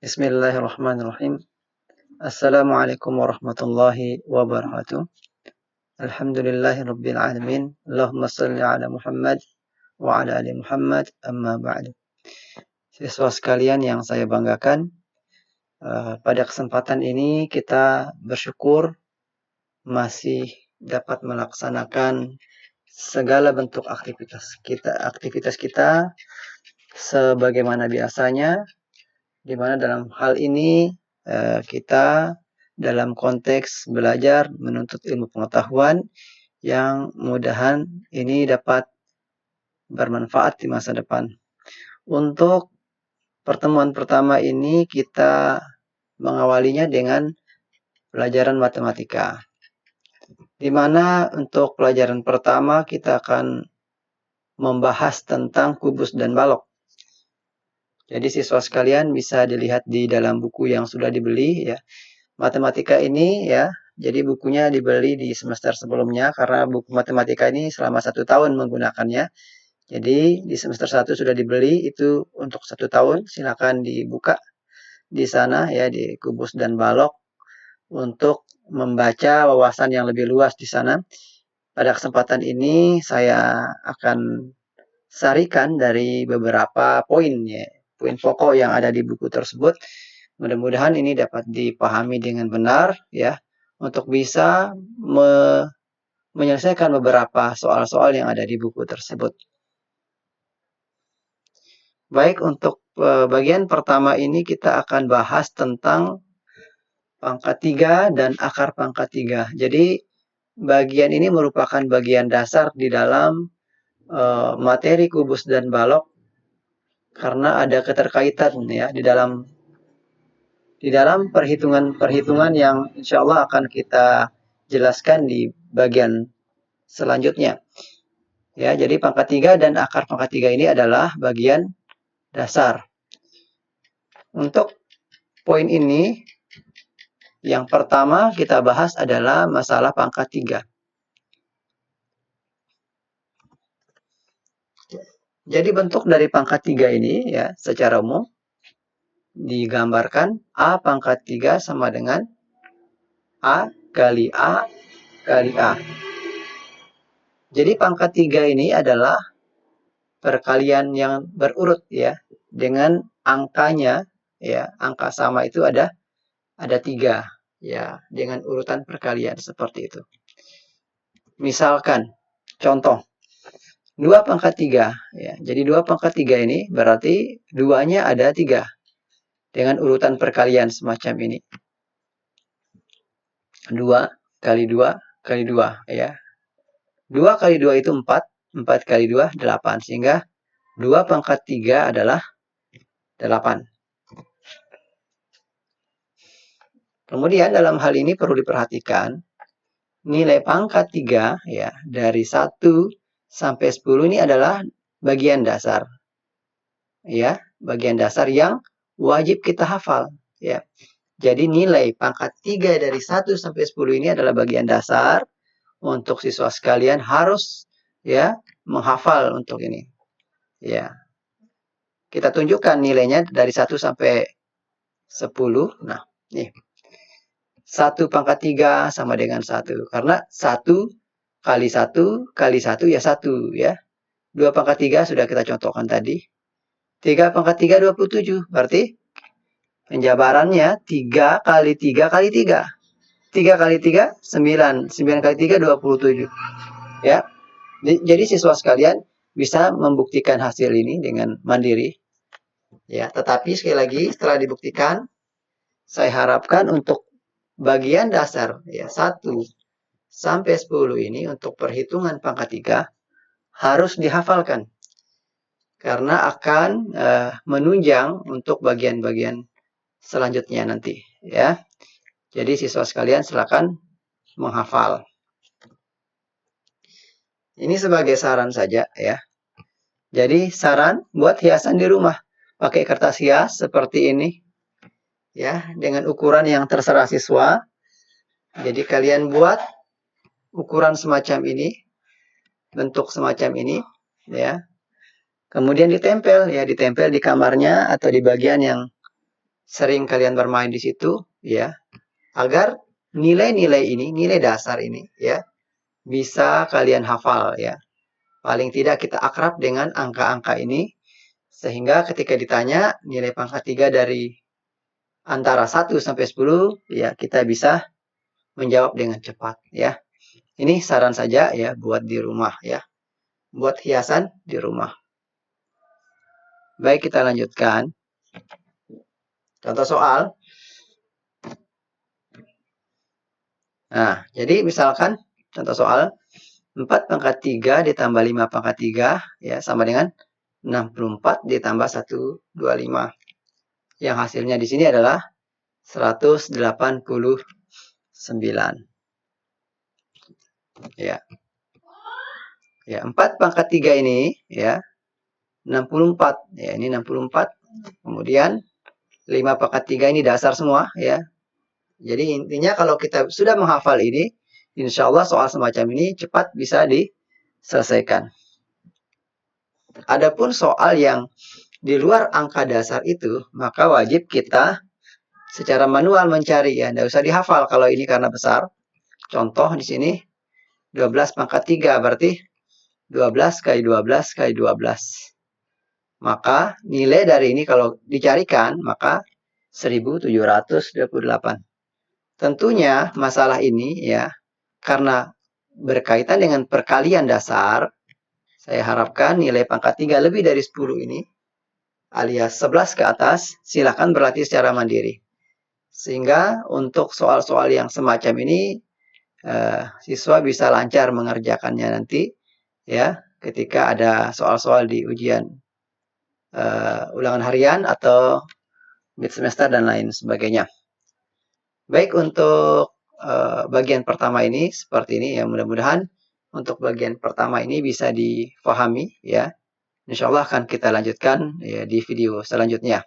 Bismillahirrahmanirrahim. Assalamualaikum warahmatullahi wabarakatuh. Alhamdulillahirabbil alamin. Allahumma shalli ala Muhammad wa ala ali Muhammad amma ba'du. Siswa sekalian yang saya banggakan, pada kesempatan ini kita bersyukur masih dapat melaksanakan segala bentuk aktivitas kita sebagaimana biasanya, di mana dalam hal ini kita dalam konteks belajar menuntut ilmu pengetahuan yang mudahan ini dapat bermanfaat di masa depan. Untuk pertemuan pertama ini kita mengawalinya dengan pelajaran matematika, di mana untuk pelajaran pertama kita akan membahas tentang kubus dan balok. Jadi siswa sekalian bisa dilihat di dalam buku yang sudah dibeli ya. Matematika ini ya, jadi bukunya dibeli di semester sebelumnya karena buku matematika ini selama 1 tahun menggunakannya. Jadi di semester 1 sudah dibeli, itu untuk 1 tahun, silakan dibuka di sana ya, di kubus dan balok untuk membaca wawasan yang lebih luas di sana. Pada kesempatan ini saya akan sarikan dari beberapa poin ya, poin pokok yang ada di buku tersebut. Mudah-mudahan ini dapat dipahami dengan benar ya, untuk bisa menyelesaikan beberapa soal-soal yang ada di buku tersebut. Baik, untuk bagian pertama ini kita akan bahas tentang pangkat 3 dan akar pangkat 3. Jadi bagian ini merupakan bagian dasar di dalam materi kubus dan balok karena ada keterkaitan ya di dalam perhitungan-perhitungan yang insya Allah akan kita jelaskan di bagian selanjutnya. Ya, jadi pangkat 3 dan akar pangkat 3 ini adalah bagian dasar. Untuk poin ini, yang pertama kita bahas adalah masalah pangkat 3. Jadi bentuk dari pangkat 3 ini ya secara umum digambarkan A pangkat 3 sama dengan A kali A kali A. Jadi pangkat 3 ini adalah perkalian yang berurut ya, dengan angkanya ya, angka sama itu ada 3 ya, dengan urutan perkalian seperti itu. Misalkan contoh 2 pangkat 3 ya. Jadi 2 pangkat 3 ini berarti 2-nya ada 3 dengan urutan perkalian semacam ini. 2 kali 2 kali 2 ya. 2 kali 2 itu 4, 4 kali 2 8, sehingga 2 pangkat 3 adalah 8. Kemudian dalam hal ini perlu diperhatikan nilai pangkat 3 ya, dari 1 sampai 10 ini adalah bagian dasar. Ya, bagian dasar yang wajib kita hafal ya. Jadi nilai pangkat 3 dari 1 sampai 10 ini adalah bagian dasar untuk siswa sekalian harus ya menghafal untuk ini. Ya. Kita tunjukkan nilainya dari 1 sampai 10. Nah, nih. 1 pangkat 3 sama dengan 1. Karena 1 kali 1 kali 1 ya 1 ya. 2 pangkat 3 sudah kita contohkan tadi. 3 pangkat 3 27. Berarti penjabarannya 3 kali 3 kali 3. 3 kali 3 9. 9 kali 3 27. Ya. Jadi siswa sekalian bisa membuktikan hasil ini dengan mandiri. Ya, tetapi sekali lagi setelah dibuktikan, saya harapkan untuk bagian dasar ya 1 sampai 10 ini untuk perhitungan pangkat 3 harus dihafalkan. Karena akan menunjang untuk bagian-bagian selanjutnya nanti ya. Jadi siswa sekalian silakan menghafal. Ini sebagai saran saja ya. Jadi saran buat hiasan di rumah. Pakai kertas hias seperti ini. Ya, dengan ukuran yang terserah siswa. Jadi kalian buat ukuran semacam ini. Bentuk semacam ini ya. Kemudian ditempel ya, ditempel di kamarnya atau di bagian yang sering kalian bermain di situ ya, agar nilai-nilai ini, nilai dasar ini ya, bisa kalian hafal ya. Paling tidak kita akrab dengan angka-angka ini, sehingga ketika ditanya nilai pangkat 3 dari antara 1 sampai 10 ya, kita bisa menjawab dengan cepat ya. Ini saran saja ya buat di rumah ya. Buat hiasan di rumah. Baik, kita lanjutkan. Contoh soal. Nah, jadi misalkan contoh soal 4 pangkat 3 ditambah 5 pangkat 3 ya sama dengan 64 ditambah 125. Yang hasilnya di sini adalah 189. Ya. Ya, 4 pangkat 3 ini ya 64. Ya, ini 64. Kemudian 5 pangkat 3 ini dasar semua ya. Jadi intinya kalau kita sudah menghafal ini, insya Allah soal semacam ini cepat bisa diselesaikan. Adapun soal yang di luar angka dasar itu, maka wajib kita secara manual mencari ya. Tidak usah dihafal kalau ini karena besar. Contoh di sini 12 pangkat 3 berarti 12 kali 12 kali 12. Maka nilai dari ini kalau dicarikan maka 1728. Tentunya masalah ini ya, karena berkaitan dengan perkalian dasar, saya harapkan nilai pangkat 3 lebih dari 10 ini, alias 11 ke atas, silakan berlatih secara mandiri. Sehingga untuk soal-soal yang semacam ini, siswa bisa lancar mengerjakannya nanti, ya, ketika ada soal-soal di ujian ulangan harian atau mid semester dan lain sebagainya. Baik, untuk bagian pertama ini seperti ini ya, mudah-mudahan untuk bagian pertama ini bisa difahami ya. Insya Allah akan kita lanjutkan ya di video selanjutnya.